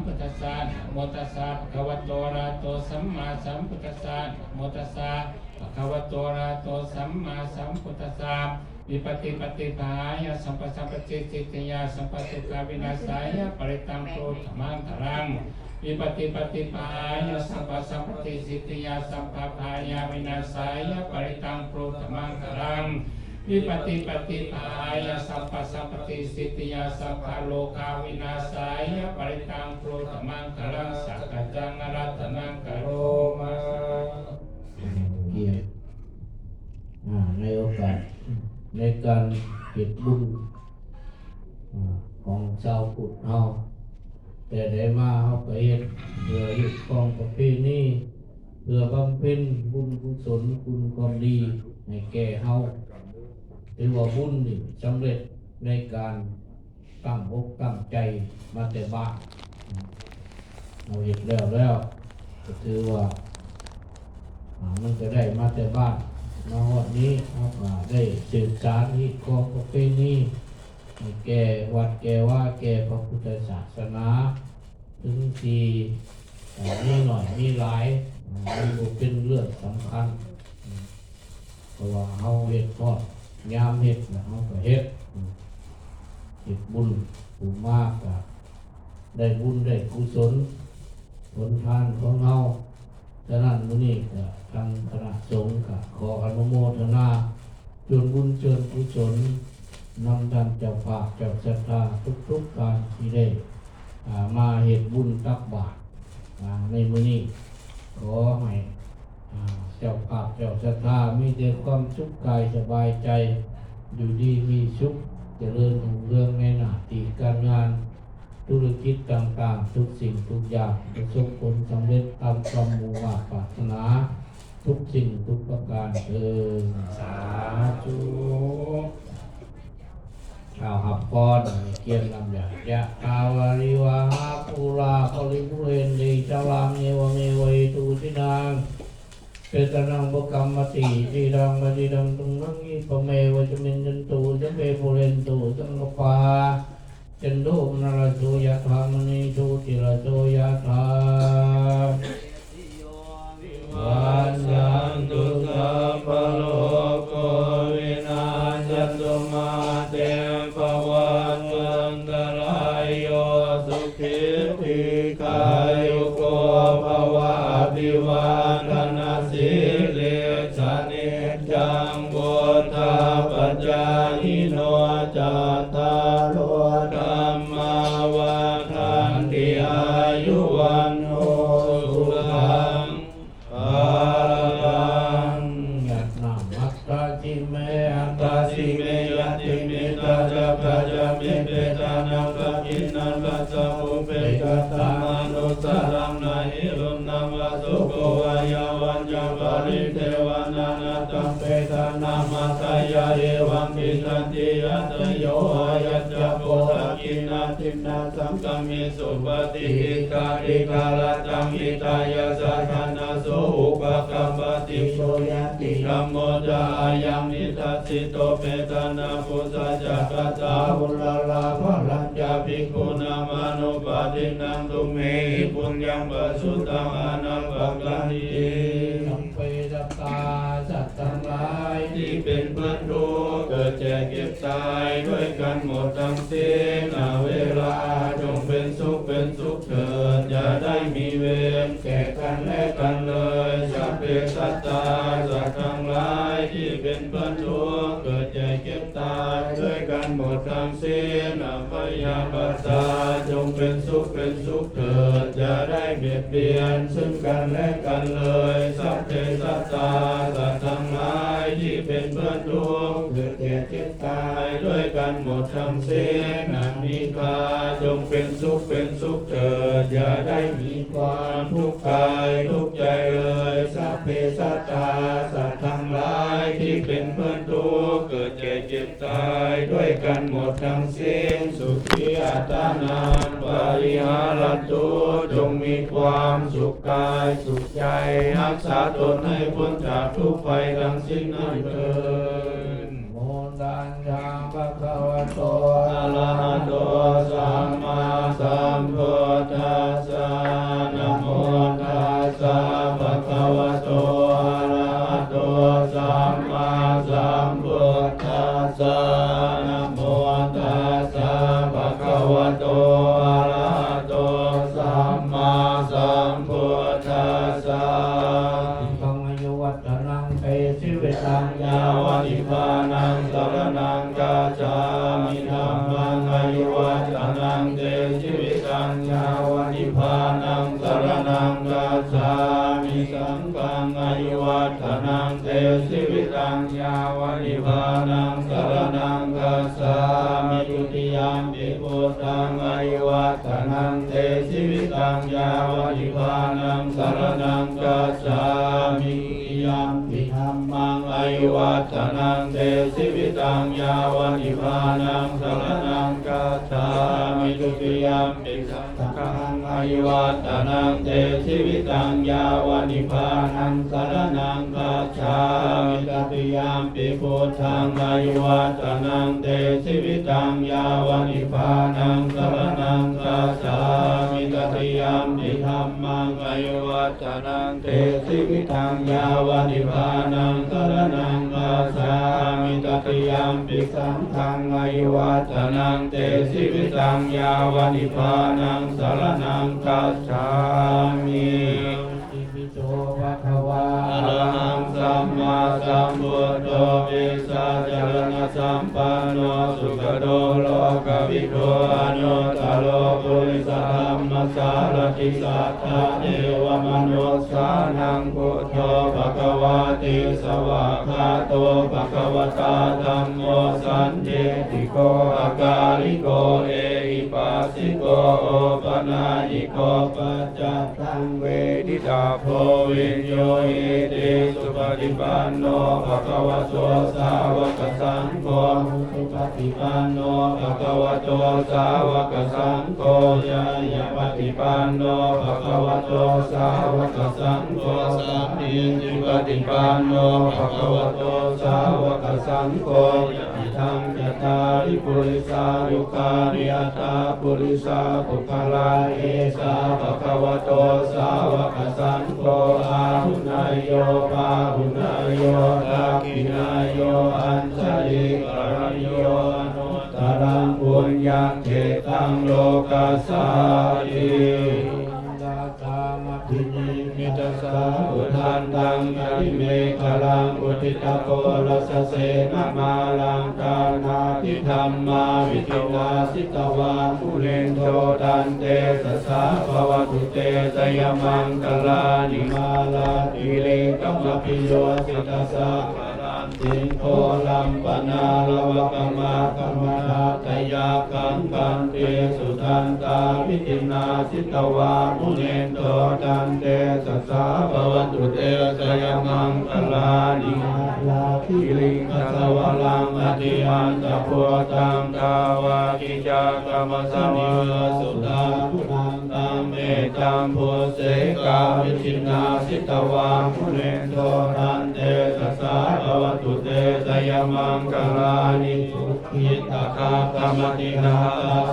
พุทธัสสะนะโมตัสสะภะคะวะโตอะระหะโตสัมมาสัมพุทธัสสะนะโมตัสสะภะคะวะโตอะระหะโตสัมมาสัมพุทธัสสะวิปติปฏิภายะสัมปสัมปติสิทธิยาสัมปสุขาวินาศายะปริตังโพธมังครังวิปติปฏิภายะสัมปสัมปติสิทธิยาสัมปภายะวินาศายะปริตังโพธมังครังวิปติปฏิภายะสัมปสัมปติสิทธิยาสัพพะโลกาวินาศายะปริตังโพธมังครังสักจังอรัตนังกโรมาเกียรติในโอกาสในการเก็บบุญของชาวพุทธเราแต่ได้มาเขาก็เฮ็ดเพื่อยึดครองประเพณีเพื่อบำเพ็ญบุญกุศลคุณความดีให้แก่เฮาถือว่าบุญนี่สำเร็จในการตั้งอกตั้งใจมาแต่บ้านเราเฮ็ดแล้วก็ถือว่ามันก็ได้มาแต่บ้านมาวันนี้เราก็ได้สืบสานที่ครองประเพณีแก่วัดแก่ว่าแก่พระพุทธศาสนาถึงทีมีหน่อยมีหลายมันเป็นเรื่องสำคัญเพราะว่าเราเฮ็ดทอดยามเฮ็ดเราก็เฮ็ดบุญผู้มากก็ได้บุญได้กุศลผลทานของเราฉะนั้นมื้อนี้ก็ทางคณะสงฆ์ก็ขออนุโมทนาส่วนบุญส่วนกุศลนำท่านเจ้าภาพเจ้าศรัทธาทุกๆการที่ได้มาเฮ็ดบุญตักบาตรในมื้อนี้ขอให้เจ้าภาพเจ้าศรัทธามีแต่ความสุขกายสบายใจอยู่ดีมีสุขเจริญรุ่งเรืองในหน้าที่การงานธุรกิจต่างๆทุกสิ่งทุกอย่างประสบผลสำเร็จตามความมุ่งหวังปรารถนาทุกสิ่งทุกประการสาธุข่าวหับพรเกียรตินำยะกาวาริวาหาภูราภริภูเรนติจารังเนวเมวัยตุสินังเปตนังบกรรมติจีรังมจิรังตุงนังอิปเมวจมินจันตุจัมเปภูเรนตุสังกปาจันโดมนรโสยะธามณีโชติระโสยะธาวันยันตุสัพพโลกวินาศตุมาเตภวันตันตรายโยสุขิติกายุโกภวะอภิวาทนาสิริสนิจังพุทธาปัจจายิโนจัตตารโลธัมมาวันทันติอายุวันโนสุขังยัตนามัตตาจิเมอัตตาสิเมยัตติเมตาจักขะจัมเมเปตานังกัจจินังกัจจมุเปกัตตามานุสารังนาหิรุณนังวะสุโกวายาวันจังปาริเทวานานาตังเปตานามาตายาเอวังปิสันติยัตโยอายัจจโกหกินาทินาสังกัมมิสุปฏิกิกาติกาลตังมิตายาสัทนาโสอุปกัมปติโสยติธัมโมจายามิทัสสิโตเปตานาปุสะจักตาบุลลาภลัญญาภิกขุนามานุปาทินังตุเมหิปุญญังปัสสุตังอนังปักขันติสัมเปตตาสัตว์ทั้งหลายที่เป็นเพื่อนทุกข์เกิดแก่เก็บตายด้วยกันหมดทั้งสิ้นเวลาจงเป็นสุขเถิดอย่าได้มีเวรแก่กันและกันเลยสัพเพสัตตาสัตว์ทั้งหลายที่เป็นเพื่อนทุกข์เกิดแก่เก็บตายด้วยกันหมดทั้งสิ้นพยาบาทจงเป็นสุขเถิดอย่าได้เบียดเบียนซึ่งกันและกันเลยสัพเพสัตตาสัตว์ทั้งหลายที่เป็นเพื่อนทุกข์เกิดแก่เจ็บตายด้วยกันหมดทั้งสิ้นมีกาจงเป็นสุขเถิดอย่าได้มีความทุกข์กายทุกข์ใจเลยสัพเพสัตตาสัตว์ทั้งหลายที่เป็นเพื่อนทุกข์เกิดแก่เจ็บตายด้วยกันหมดทั้งสิ้นสุขีอัตานังปริหารตุจงมีความสุขกายสุขใจรักษาตนให้พ้นจากทุกข์ภัยทั้งสิ้นนั้นเถิดโมดันยังภะคะวะโตอะระหะโตสัมมาสัมพุทธัส วิตังยาวนิพพานังสรณังกัจฉามิสังฆังอายุวัฒนังเตสิวิตังยาวนิพพานังสรณังกัจฉามิทุติยามปิพุทธังอายุวัฒนังเตสิวิตังยาวนิพพานังสรณังกัจฉามิยามปิธัมมังอายุวัฒนังเตสิวิตังยาวนิพพานังสรณังกัจฉามิทุติยามปิสังฆังอายุวัฒนังเตสิวิตังยาวนิพพานังสรณังกัจฉามิตติยามปิพุทธังอายุวัฒนังเตสิวิตังยาวนิพพานังสรณังกัจฉามิตติยามปิธัมมังอายุวัฒนังเตสิวิตังยาวนิพพานังสรณังกัจฉามิตติยามปิสังฆังอายุวัฒนังเตสิวิตังยาวนิพพานังสรณังกัจฉามิอิติโตภะคะวะอะระหังสัมมาสัมพุทโธวิสาจารณสัมปันโนสุขโตโลกวิทูอนุตตโรปุริสธรรมสารติสัทธาเทวมนุสสานังพุทโธภะคะวะติสวากขาโตภะคะวตาธัมโมสันติติโกอาการิโกเอหิปัสสิโกโอปนายิโกปัจจตังเวทิตาโพวิญโยหิติสุปฏิปันโนภะคะวะโตสาวกสังโฆสุปฏิปันโนภะคะวะโตสาวกสังโฆยายาปฏิปันโนภะคะวะโตสาวกสังโฆสัมมิจิปฏิปันโนภะคะวะโตสาวกสังโฆอิทังยตาริปุริสายุคาริยตาปุริสาปุคลาเอสาภะคะวะโตสาวกสังโฆอาหุนายโยปาหุนายโยทักขินายโยอัญชลิกรณโยอนุตตรังปุญญังเขตังโลกัสสาติทินิมิตสาอุทันตังยริเมฆลังอุทิตโกรัสเสนะมาลังกานาทิธรรมาวิทิวาสิตวาภูเรนโทตันเตสสะภวตุเตสยมังคลานิมาลาติเลกัมปิโยสิตสะสิงโฆลัมปนาลวะกมาคัมมาตยาคังคันเตสุทันตาวิตินาสิตวามุเนนโตตันเตสัสสะภวตุเตสยมังคลานิมาลาภิลิงคัสวะลังอธิยันตโพตังทาวากิจากรรมสมิสุตาปุนังตังเมตังโพเสกาวิตินาสิตวามุเนนโตตันเตสัสสะภวตุเตสยมังคลานิสุขิตาคาธรรมตินา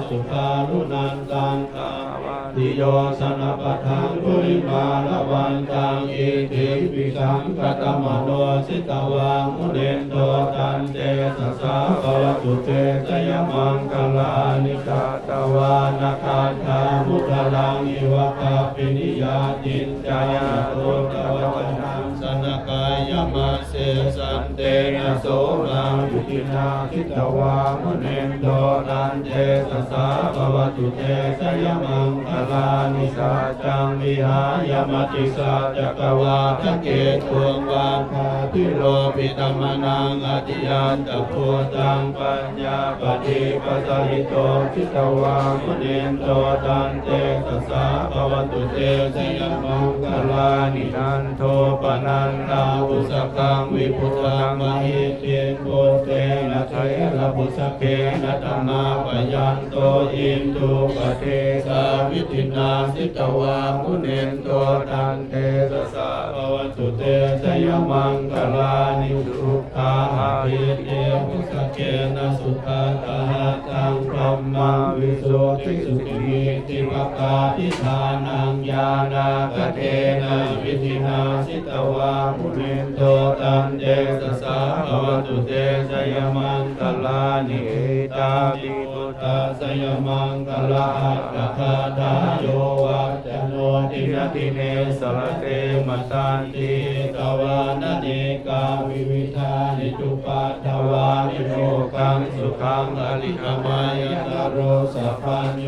สุขารุนันตังตาวาติโยสนปะทังปุริมาลวันตังอิติปิสังคตมโนสิตวามุเนนโตตันเตสัสสะภวตุเตสยมังคลานิกาตวานาคาธามุตลังอิวะคาปินิยาตินจายาโตตวะนังสนกายมาเสสันเตนะโสนายุตินาคิตวามุเนนโตตันเตสัสสะภวตุเตสยมังคลานิสาจังวิหายมติสาจักวาทะเกตุงวาคาพิโลภิตมนังอธิยันตโพตังปัญญาปฏิปัสสิโตคิตวามุเนนโตตันเตสัสสะภวตุเตสยมังคลานินันโทปนันตาอุสกังวิพุตังมหิเตโกเตนะเทระบุสเกนะธรรมาปยันโตอินทุปเทสาวิตินาสิตวามุเนนโตตันเตสัสสะภวตุเตสยมังคลานิสุขาหะเตบุสเกนะสุตาตาตังพรหมาวิโสติสุขีติภกาทิธานังญาณากเทนะวิธินาสิตวามุเนนโตตันเตสัสสะภวตุเตสยมังคลานิเอตาปิปุถ ตาสยมังคลาราคาทาโยวัจโนติยติเนสรเตมตันติตวานเนกาวิวิธานิจุปัตถวานิโมกังสุขังอริยมายตโรสัพพัญโย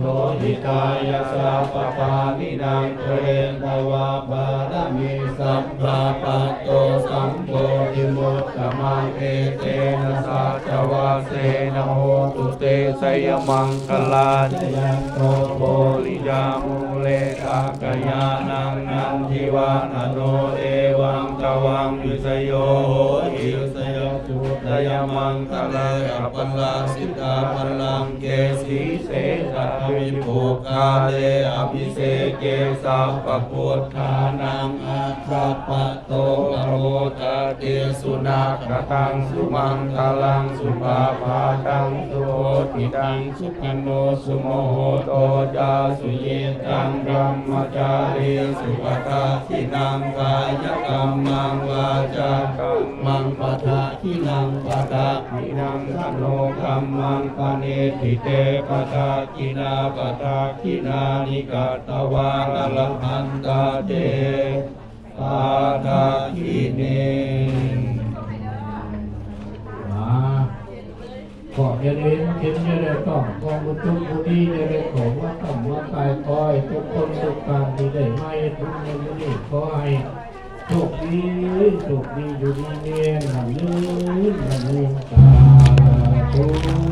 โรหิตายาสัพพานินางเทเรนทวาบารมีสัพพะปัตโตสัมโพธิมุตตมังเอเตนะสัจวาเสนะโหตุเตสยมังคลาจยันโตโพลิยามุเลกากยานังนันทิวานโนเอวังตวังวิสโยหิสยจุตยมังคลาปัลลาสิทธาปัลลังเกสีเสสัทวิภูคาเลอภิเศเกสัพพพุทธานังอัคคปะโตอโรตเตสุนาคตังสุมังคลังสุภาภาตังสุโหติตังสุขันโนสุโมโหโตจาสุเยตังบรมจารีสุปตาทินังกายกรรมังวาจากรรมังปะทะทินังปะทะทินังสโนกรรมังปะเนติเตปะทะทินาปะทะทินานิกาตวานัลพันตาเตปาทะทิเนขอจะเล่นเข็มจะได้ต้องกองบุตรบุตรีจะได้ของว่าต่ำว่ากายคอยทุกคนทุกการที่ได้ไม่ทุกในวันนี้ขอให้โชคดีอยู่ดีเนียนหนังลื่นตาธุ